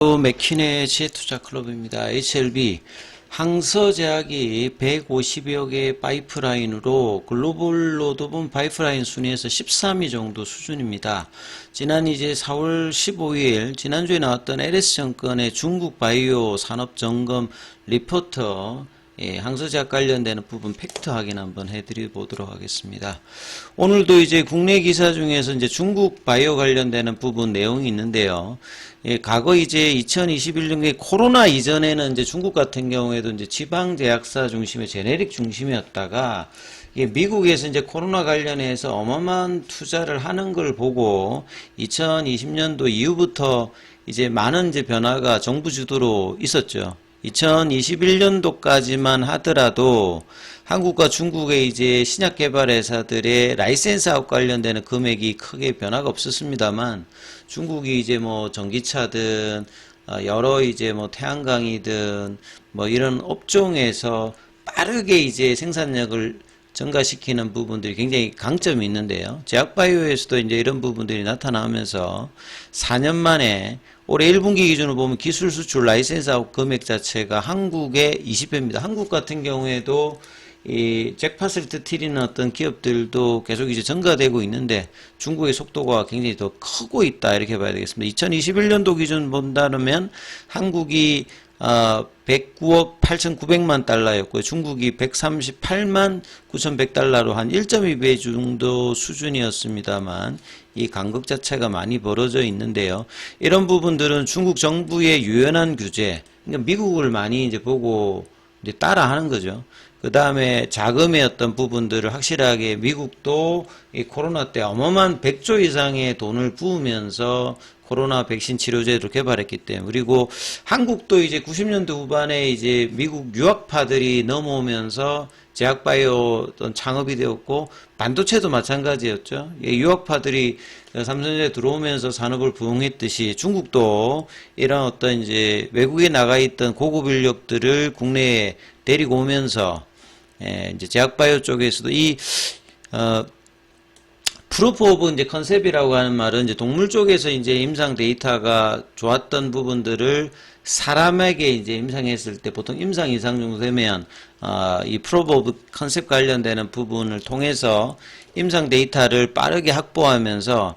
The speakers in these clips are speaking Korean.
맥킨의 지혜투자클럽입니다. HLB 항서제약이 150여 개의 파이프라인으로 글로벌로도 보면 파이프라인 순위에서 13위 정도 수준입니다. 지난 이제 4월 15일 지난주에 나왔던 LS증권의 중국 바이오 산업 점검 리포터 항서제약 관련되는 부분 팩트 확인 한번 해드려 보도록 하겠습니다. 오늘도 이제 국내 기사 중에서 이제 중국 바이오 관련되는 부분 내용이 있는데요. 과거 이제 2021년에 코로나 이전에는 이제 중국 같은 경우에도 이제 지방 제약사 중심의 제네릭 중심이었다가 미국에서 이제 코로나 관련해서 어마어마한 투자를 하는 걸 보고 2020년도 이후부터 이제 많은 이제 변화가 정부 주도로 있었죠. 2021년도까지만 하더라도 한국과 중국의 이제 신약 개발 회사들의 라이센스 사업 관련되는 금액이 크게 변화가 없었습니다만 중국이 이제 뭐 전기차든 여러 이제 뭐 태양광이든 뭐 이런 업종에서 빠르게 이제 생산력을 증가시키는 부분들이 굉장히 강점이 있는데요. 제약바이오에서도 이제 이런 부분들이 나타나면서 4년 만에 올해 1분기 기준으로 보면 기술 수출 라이센스 사업 금액 자체가 한국의 20배입니다. 한국 같은 경우에도 이 잭팟을 터뜨리는 어떤 기업들도 계속 이제 증가되고 있는데 중국의 속도가 굉장히 더 크고 있다 이렇게 봐야 되겠습니다. 2021년도 기준 본다면 한국이 109억 8,900만 달러였고요. 중국이 138만 9,100달러로 한 1.2배 정도 수준이었습니다만 이 간극 자체가 많이 벌어져 있는데요. 이런 부분들은 중국 정부의 유연한 규제, 그러니까 미국을 많이 이제 보고 이제 따라하는 거죠. 그 다음에 자금의 어떤 부분들을 확실하게 미국도 이 코로나 때 어마어마한 100조 이상의 돈을 부으면서 코로나 백신 치료제를 개발했기 때문에, 그리고 한국도 이제 90년대 후반에 이제 미국 유학파들이 넘어오면서 제약바이오 어떤 창업이 되었고, 반도체도 마찬가지였죠. 유학파들이 삼성전자에 들어오면서 산업을 부흥했듯이 중국도 이런 어떤 이제 외국에 나가 있던 고급 인력들을 국내에 데리고 오면서 이제 제약바이오 쪽에서도 프루프 오브 이제 컨셉이라고 하는 말은 이제 동물 쪽에서 이제 임상 데이터가 좋았던 부분들을 사람에게 이제 임상했을 때 보통 임상 이상 정도 되면 이 프루프 오브 컨셉 관련되는 부분을 통해서 임상 데이터를 빠르게 확보하면서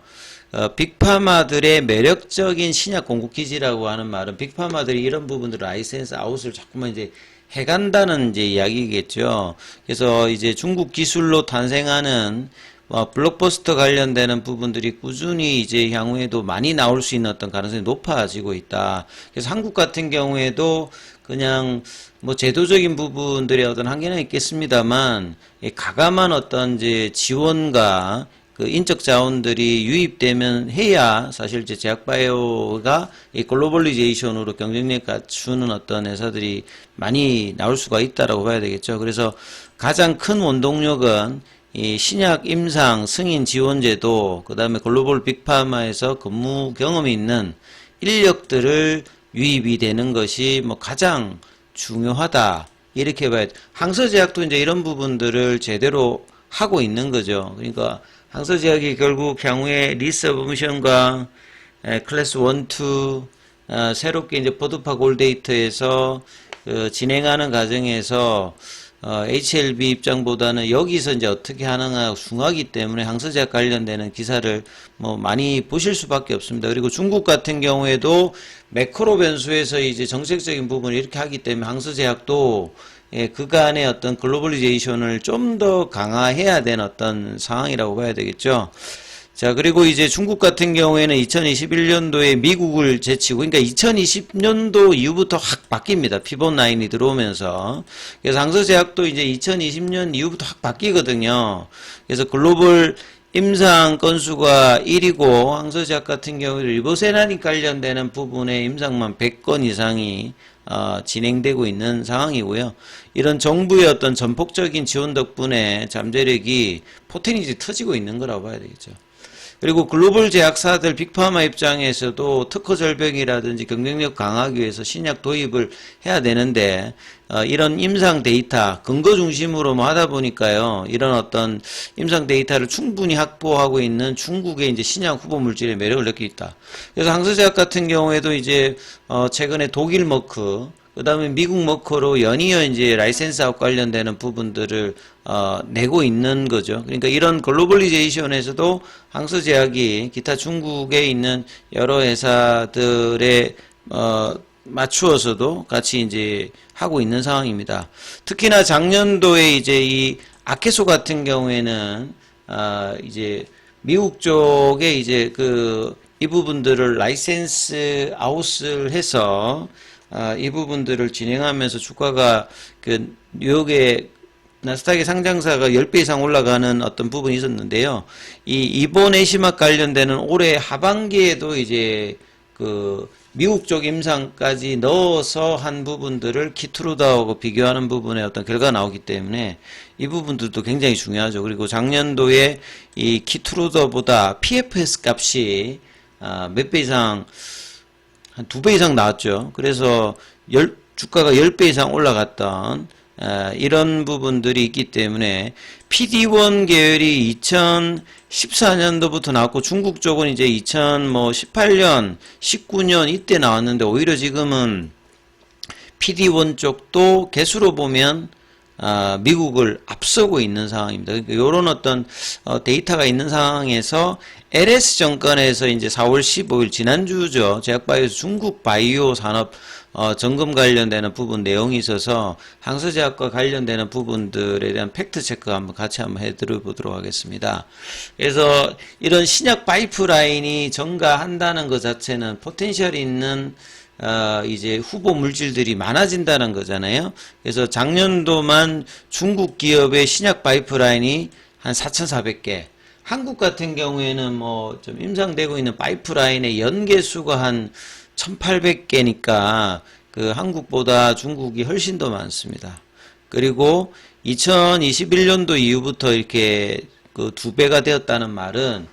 빅파마들의 매력적인 신약 공급 기지라고 하는 말은 빅파마들이 이런 부분들을 라이센스 아웃을 자꾸만 이제 해간다는 이제 이야기겠죠. 그래서 이제 중국 기술로 탄생하는 블록버스터 관련되는 부분들이 꾸준히 이제 향후에도 많이 나올 수 있는 어떤 가능성이 높아지고 있다. 그래서 한국 같은 경우에도 그냥 뭐 제도적인 부분들의 어떤 한계는 있겠습니다만 가감한 어떤 이제 지원과 그 인적 자원들이 유입되면 해야 사실 이제 제약바이오가 이 글로벌리제이션으로 경쟁력 갖추는 어떤 회사들이 많이 나올 수가 있다라고 봐야 되겠죠. 그래서 가장 큰 원동력은 이 신약 임상 승인 지원제도, 그 다음에 글로벌 빅파마에서 근무 경험이 있는 인력들을 유입이 되는 것이 뭐 가장 중요하다 이렇게 봐야 돼. 항서제약도 이제 이런 부분들을 제대로 하고 있는 거죠. 그러니까 항서제약이 결국 향후에 리서브미션과 클래스 1, 2 새롭게 이제 버드파 골데이터에서 진행하는 과정에서 HLB 입장보다는 여기서 이제 어떻게 하느냐 중요하기 때문에 항서제약 관련되는 기사를 뭐 많이 보실 수밖에 없습니다. 그리고 중국 같은 경우에도 매크로 변수에서 이제 정책적인 부분을 이렇게 하기 때문에 항서제약도 그간의 어떤 글로벌리제이션을 좀 더 강화해야 되는 어떤 상황이라고 봐야 되겠죠. 자, 그리고 이제 중국 같은 경우에는 2021년도에 미국을 제치고, 그러니까 2020년도 이후부터 확 바뀝니다. 피봇 라인이 들어오면서. 그래서 항서제약도 이제 2020년 이후부터 확 바뀌거든요. 그래서 글로벌 임상 건수가 1위고, 항서제약 같은 경우에 리보세라닉 관련되는 부분에 임상만 100건 이상이 진행되고 있는 상황이고요. 이런 정부의 어떤 전폭적인 지원 덕분에 잠재력이 포텐이 터지고 있는 거라고 봐야 되겠죠. 그리고 글로벌 제약사들 빅파마 입장에서도 특허 절벽이라든지 경쟁력 강화하기 위해서 신약 도입을 해야 되는데 이런 임상 데이터 근거 중심으로 뭐 하다 보니까요, 이런 어떤 임상 데이터를 충분히 확보하고 있는 중국의 이제 신약 후보 물질의 매력을 느끼고 있다. 그래서 항서제약 같은 경우에도 이제 최근에 독일 머크, 그 다음에 미국 머커로 연이어 이제 라이센스하고 관련되는 부분들을 내고 있는 거죠. 그러니까 이런 글로벌리제이션에서도 항서제약이 기타 중국에 있는 여러 회사들에 맞추어서도 같이 이제 하고 있는 상황입니다. 특히나 작년도에 이제 이 아케소 같은 경우에는 이제 미국 쪽에 이제 이 부분들을 라이센스 아웃을 해서 이 부분들을 진행하면서 주가가 뉴욕의 나스닥의 상장사가 10배 이상 올라가는 어떤 부분이 있었는데요. 이번 에시막 관련되는 올해 하반기에도 이제 미국 쪽 임상까지 넣어서 한 부분들을 키트루다하고 비교하는 부분에 어떤 결과가 나오기 때문에 이 부분들도 굉장히 중요하죠. 그리고 작년도에 이 키트루다보다 PFS 값이 몇 배 이상, 한 2배 이상 나왔죠. 그래서 주가가 10배 이상 올라갔던 이런 부분들이 있기 때문에 PD1 계열이 2014년도부터 나왔고 중국 쪽은 이제 2018년, 19년 이때 나왔는데 오히려 지금은 PD1 쪽도 개수로 보면 미국을 앞서고 있는 상황입니다. 그러니까 이런 어떤 데이터가 있는 상황에서 LS증권에서 이제 4월 15일 지난주죠. 제약바이오에서 중국 바이오 산업 점검 관련되는 부분 내용이 있어서 항서제약과 관련되는 부분들에 대한 팩트 체크 같이 한번 해드려보도록 하겠습니다. 그래서 이런 신약 파이프라인이 증가한다는 것 자체는 포텐셜이 있는 이제 후보 물질들이 많아진다는 거잖아요. 그래서 작년도만 중국 기업의 신약 파이프라인이 한 4,400개, 한국 같은 경우에는 뭐 좀 임상되고 있는 파이프라인의 연계수가 한 1,800개니까 한국보다 중국이 훨씬 더 많습니다. 그리고 2021년도 이후부터 이렇게 2배가 되었다는 말은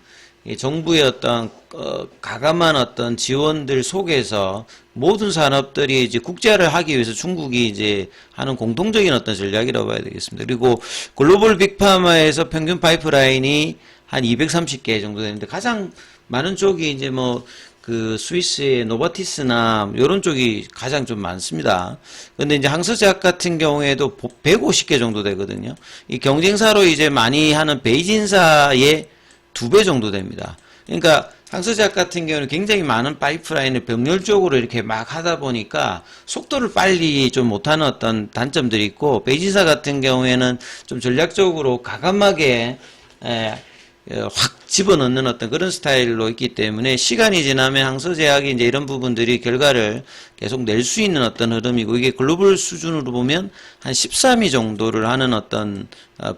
정부의 어떤 가감한 어떤 지원들 속에서 모든 산업들이 이제 국제화를 하기 위해서 중국이 이제 하는 공통적인 어떤 전략이라고 봐야 되겠습니다. 그리고 글로벌 빅파마에서 평균 파이프라인이 한 230개 정도 되는데 가장 많은 쪽이 이제 스위스의 노바티스나 이런 쪽이 가장 좀 많습니다. 근데 이제 항서제약 같은 경우에도 150개 정도 되거든요. 이 경쟁사로 이제 많이 하는 베이진사의 2배 정도 됩니다. 그러니까 항서제약 같은 경우는 굉장히 많은 파이프라인을 병렬적으로 이렇게 막 하다 보니까 속도를 빨리 좀 못하는 어떤 단점들이 있고, 베이진사 같은 경우에는 좀 전략적으로 가감하게 확 집어넣는 어떤 그런 스타일로 있기 때문에 시간이 지나면 항서제약이 이제 이런 부분들이 결과를 계속 낼 수 있는 어떤 흐름이고, 이게 글로벌 수준으로 보면 한 13위 정도를 하는 어떤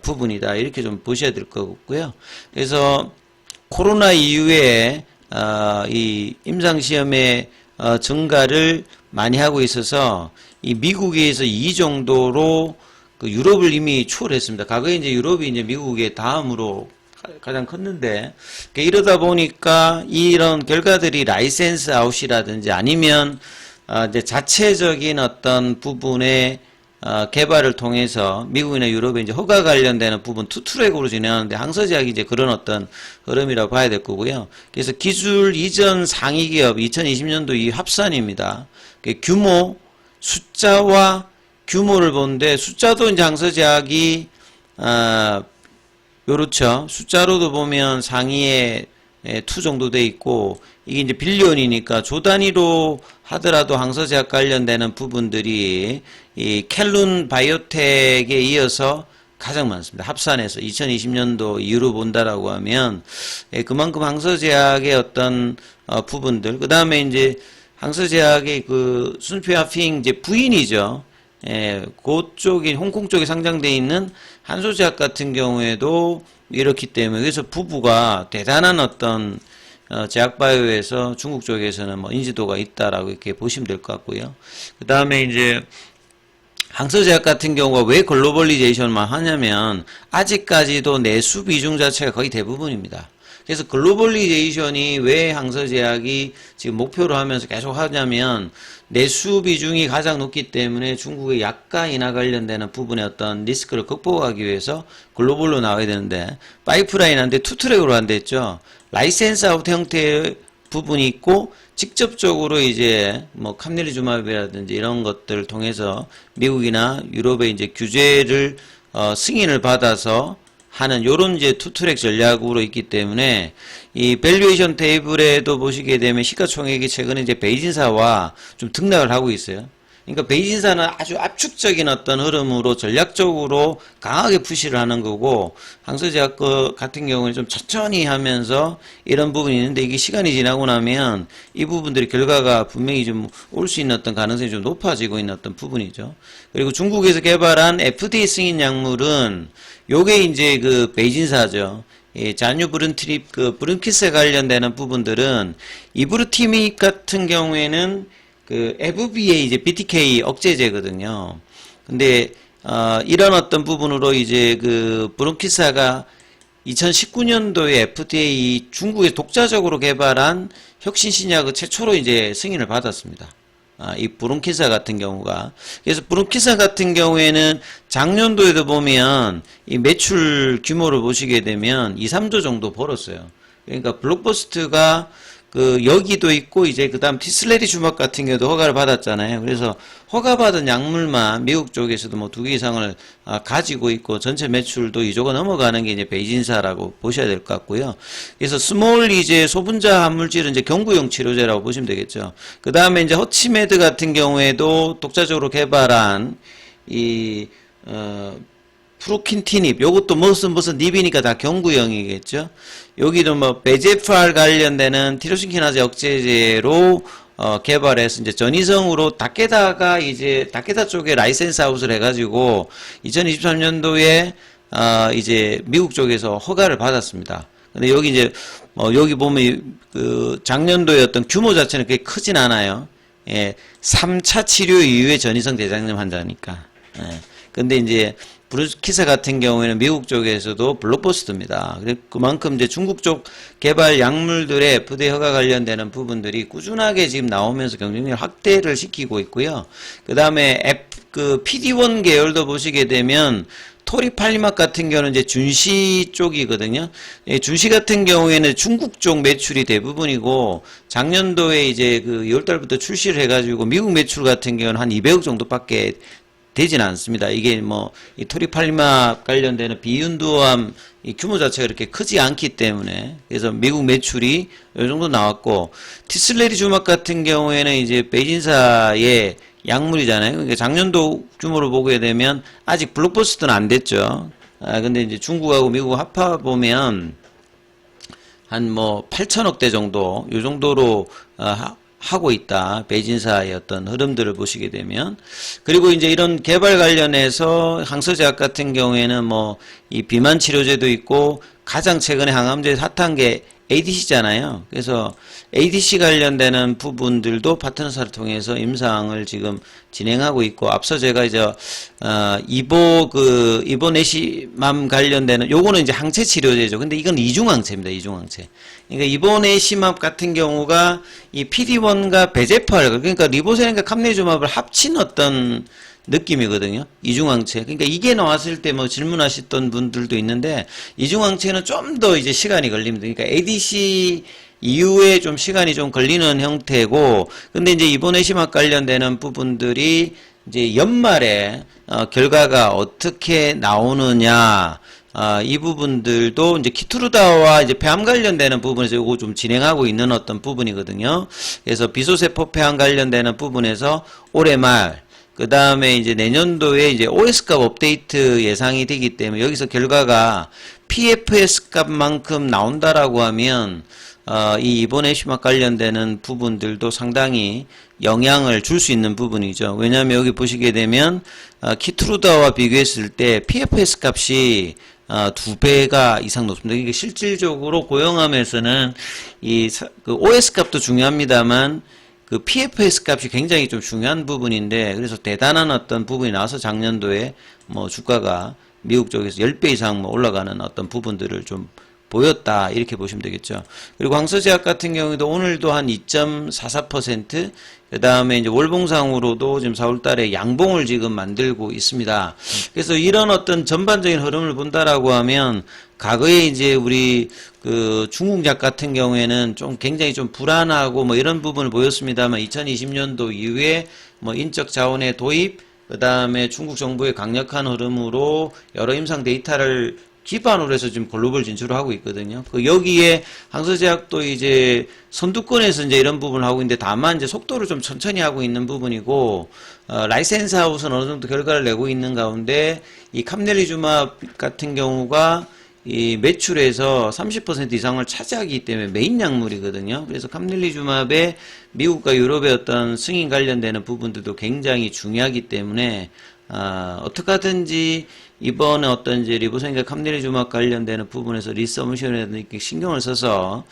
부분이다, 이렇게 좀 보셔야 될 것 같고요. 그래서 코로나 이후에 이 임상시험의 증가를 많이 하고 있어서 이 미국에서 2 정도로 유럽을 이미 초월했습니다. 과거에 이제 유럽이 이제 미국의 다음으로 가장 컸는데, 이러다 보니까 이런 결과들이 라이센스 아웃이라든지 아니면 이제 자체적인 어떤 부분의 개발을 통해서 미국이나 유럽에 이제 허가 관련되는 부분 투트랙으로 진행하는데, 항서제약이 이제 그런 어떤 흐름이라고 봐야 될 거고요. 그래서 기술 이전 상위 기업 2020년도 이 합산입니다. 규모, 숫자와 규모를 보는데, 숫자도 이제 항서제약이 요렇죠. 숫자로도 보면 상위에 2 정도 돼 있고, 이게 이제 빌리언이니까 조 단위로 하더라도 항서제약 관련되는 부분들이 이 켈룬 바이오텍에 이어서 가장 많습니다. 합산해서 2020년도 이후로 본다라고 하면 그만큼 항서제약의 어떤 부분들, 그 다음에 이제 항서제약의 순피아핑 이제 부인이죠. 그쪽이 홍콩 쪽에 상장되어 있는 한소제약 같은 경우에도 이렇기 때문에, 그래서 부부가 대단한 어떤 제약바이오에서 중국 쪽에서는 뭐 인지도가 있다라고 이렇게 보시면 될 것 같고요. 그 다음에 이제 항서제약 같은 경우가 왜 글로벌리제이션만 하냐면 아직까지도 내수 비중 자체가 거의 대부분입니다. 그래서 글로벌리제이션이 왜 항서제약이 지금 목표로 하면서 계속 하냐면 내수 비중이 가장 높기 때문에 중국의 약가 인하 관련되는 부분의 어떤 리스크를 극복하기 위해서 글로벌로 나와야 되는데 파이프라인 한데 투트랙으로 한대 했죠. 라이센스 아웃 형태의 부분이 있고 직접적으로 이제 뭐 캄릴리주마블이라든지 이런 것들을 통해서 미국이나 유럽의 이제 규제를 승인을 받아서 하는 요런 이제 투트랙 전략으로 있기 때문에 이 밸류에이션 테이블에도 보시게 되면 시가총액이 최근에 이제 베이진사와 좀 등락을 하고 있어요. 그러니까 베이진사는 아주 압축적인 어떤 흐름으로 전략적으로 강하게 푸시를 하는 거고 항서제약 같은 경우는 좀 천천히 하면서 이런 부분이 있는데 이게 시간이 지나고 나면 이 부분들이 결과가 분명히 좀 올 수 있는 어떤 가능성이 좀 높아지고 있는 어떤 부분이죠. 그리고 중국에서 개발한 FDA 승인 약물은 요게 이제 그 베이진사죠. 예, 잔유브른트립 브른키스에 관련되는 부분들은 이브루티믹 같은 경우에는 그 FBA 이제 BTK 억제제거든요. 근데 이런 어떤 부분으로 이제 그 브론키사가 2019년도에 FDA 중국에 독자적으로 개발한 혁신 신약을 최초로 이제 승인을 받았습니다. 이 브론키사 같은 경우가. 그래서 브론키사 같은 경우에는 작년도에도 보면 이 매출 규모를 보시게 되면 2, 3조 정도 벌었어요. 그러니까 블록버스트가 그 여기도 있고 이제 그다음 티슬레리주막 같은 경우도 허가를 받았잖아요. 그래서 허가받은 약물만 미국 쪽에서도 뭐 2개 이상을 가지고 있고 전체 매출도 2조가 넘어가는 게 이제 베이진사라고 보셔야 될 것 같고요. 그래서 스몰 이제 소분자 함물질은 이제 경구용 치료제라고 보시면 되겠죠. 그다음에 이제 허치메드 같은 경우에도 독자적으로 개발한 이 프로킨티닙, 요것도 무슨 닙이니까 다 경구형이겠죠. 여기도 뭐 베제프알 관련되는 티로신키나제 억제제로 개발해서 이제 전이성으로 다케다가 이제 다케다 쪽에 라이센스 아웃을 해가지고 2023년도에 이제 미국 쪽에서 허가를 받았습니다. 근데 여기 이제 여기 보면 그 작년도의 어떤 규모 자체는 그렇게 크진 않아요. 예, 3차 치료 이후에 전이성 대장염 환자니까. 예. 근데 이제 브루키사 같은 경우에는 미국 쪽에서도 블록버스터입니다. 그만큼 이제 중국 쪽 개발 약물들의 FDA 허가 관련되는 부분들이 꾸준하게 지금 나오면서 경쟁력 확대를 시키고 있고요. 그 다음에 PD-1 계열도 보시게 되면 토리팔리막 같은 경우는 이제 준시 쪽이거든요. 준시 같은 경우에는 중국 쪽 매출이 대부분이고 작년도에 이제 그 2월달부터 출시를 해가지고 미국 매출 같은 경우는 한 200억 정도밖에 되지는 않습니다. 이게 뭐 이 토리팔리막 관련되는 비윤두암 이 규모 자체가 그렇게 크지 않기 때문에 그래서 미국 매출이 이 정도 나왔고 티슬레리주막 같은 경우에는 이제 베이진사의 약물이잖아요. 그러니까 작년도 규모를 보게 되면 아직 블록버스터는 안 됐죠. 근데 이제 중국하고 미국 합하 보면 한 뭐 8천억대 정도 요 정도로 하고 있다. 베이진사의 어떤 흐름들을 보시게 되면. 그리고 이제 이런 개발 관련해서 항서제약 같은 경우에는 뭐 이 비만 치료제도 있고 가장 최근에 항암제 핫한 게 ADC잖아요. 그래서 ADC 관련되는 부분들도 파트너사를 통해서 임상을 지금 진행하고 있고 앞서 제가 이제 이보네시맘 관련되는 요거는 이제 항체 치료제죠. 근데 이건 이중항체입니다. 이중항체. 그러니까 이보네시맘 같은 경우가 이 PD-1과 베제팔 그러니까 리보세린과 캄네주맙을 합친 어떤 느낌이거든요. 이중항체. 그러니까 이게 나왔을 때 뭐 질문하셨던 분들도 있는데 이중항체는 좀 더 이제 시간이 걸립니다. 그러니까 ADC 이후에 좀 시간이 좀 걸리는 형태고 근데 이제 이보네시맘 관련되는 부분들이 이제 연말에 결과가 어떻게 나오느냐 이 부분들도 이제 키투르다와 이제 폐암 관련되는 부분에서 요거 좀 진행하고 있는 어떤 부분이거든요. 그래서 비소세포 폐암 관련되는 부분에서 올해 말 그 다음에 이제 내년도에 이제 OS값 업데이트 예상이 되기 때문에 여기서 결과가 PFS 값만큼 나온다라고 하면 이 이보네시맘 관련되는 부분들도 상당히 영향을 줄 수 있는 부분이죠. 왜냐하면 여기 보시게 되면 키트루다와 비교했을 때 PFS 값이 2배가 이상 높습니다. 이게 실질적으로 고용암에서는 그 OS 값도 중요합니다만 그 PFS 값이 굉장히 좀 중요한 부분인데 그래서 대단한 어떤 부분이 나와서 작년도에 뭐 주가가 미국 쪽에서 10배 이상 뭐 올라가는 어떤 부분들을 좀 보였다 이렇게 보시면 되겠죠. 그리고 황서제약 같은 경우에도 오늘도 한 2.44%, 그 다음에 이제 월봉상으로도 지금 4월달에 양봉을 지금 만들고 있습니다. 그래서 이런 어떤 전반적인 흐름을 본다라고 하면 과거에 이제 우리 그 중국약 같은 경우에는 좀 굉장히 좀 불안하고 뭐 이런 부분을 보였습니다만 2020년도 이후에 뭐 인적 자원의 도입, 그 다음에 중국 정부의 강력한 흐름으로 여러 임상 데이터를 기반으로 해서 지금 글로벌 진출을 하고 있거든요. 그 여기에 항서제약도 이제 선두권에서 이제 이런 부분을 하고 있는데 다만 이제 속도를 좀 천천히 하고 있는 부분이고, 라이센스 하우스는 어느 정도 결과를 내고 있는 가운데 이 캄넬리주맙 같은 경우가 이 매출에서 30% 이상을 차지하기 때문에 메인 약물이거든요. 그래서 캄넬리주맙의 미국과 유럽의 어떤 승인 관련되는 부분들도 굉장히 중요하기 때문에 어떻게 하든지 이번에 어떤 이제 리보선과 캄넬리주맙 관련되는 부분에서 리서브미션에 이렇게 신경을 써서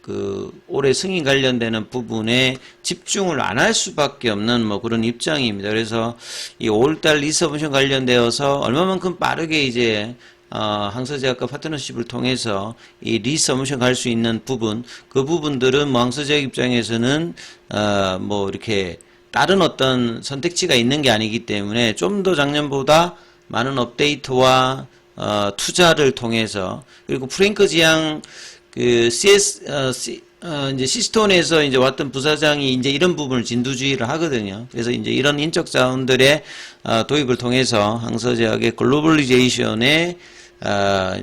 그 올해 승인 관련되는 부분에 집중을 안 할 수밖에 없는 뭐 그런 입장입니다. 그래서 이 5월달 리서브미션 관련되어서 얼마만큼 빠르게 이제 항서제약과 파트너십을 통해서 이 리서브미션 갈 수 있는 부분, 그 부분들은 뭐 항서제약 입장에서는 뭐 이렇게 다른 어떤 선택지가 있는 게 아니기 때문에 좀 더 작년보다 많은 업데이트와 투자를 통해서, 그리고 프랭크 지양 그 이제 시스톤에서 이제 왔던 부사장이 이제 이런 부분을 진두지휘를 하거든요. 그래서 이제 이런 인적 자원들의 도입을 통해서 항서제약의 글로벌리제이션에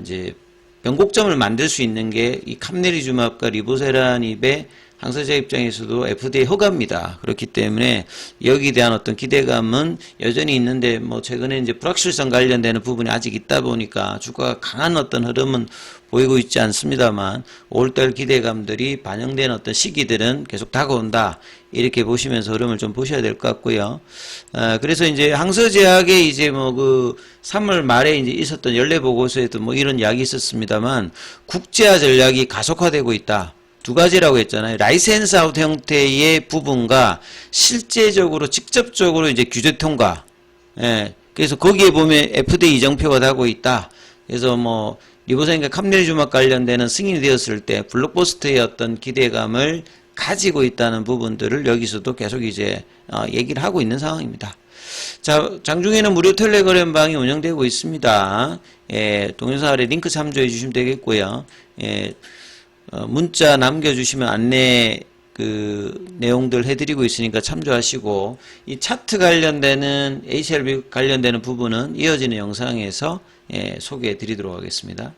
이제 변곡점을 만들 수 있는 게 이 캄넬리주맙과 리보세라닙의 항서제약 입장에서도 FDA 허가입니다. 그렇기 때문에 여기에 대한 어떤 기대감은 여전히 있는데 뭐 최근에 이제 불확실성 관련되는 부분이 아직 있다 보니까 주가가 강한 어떤 흐름은 보이고 있지 않습니다만 5월달 기대감들이 반영된 어떤 시기들은 계속 다가온다. 이렇게 보시면서 흐름을 좀 보셔야 될 것 같고요. 그래서 이제 항서제약의 이제 뭐 그 3월 말에 이제 있었던 연례 보고서에도 뭐 이런 이야기 있었습니다만 국제화 전략이 가속화되고 있다. 두 가지라고 했잖아요. 라이센스 아웃 형태의 부분과 실제적으로 직접적으로 이제 규제 통과. 예. 그래서 거기에 보면 FDA 이정표가 나고 있다. 그래서 뭐 리보선과 캄넬리주맙 관련되는 승인이 되었을 때 블록버스터의 어떤 기대감을 가지고 있다는 부분들을 여기서도 계속 이제 얘기를 하고 있는 상황입니다. 자, 장중에는 무료 텔레그램방이 운영되고 있습니다. 예, 동영상 아래 링크 참조해 주시면 되겠고요. 예, 문자 남겨주시면 안내 그 내용들 해드리고 있으니까 참조하시고, 이 차트 관련되는 HLB 관련되는 부분은 이어지는 영상에서 소개해 드리도록 하겠습니다.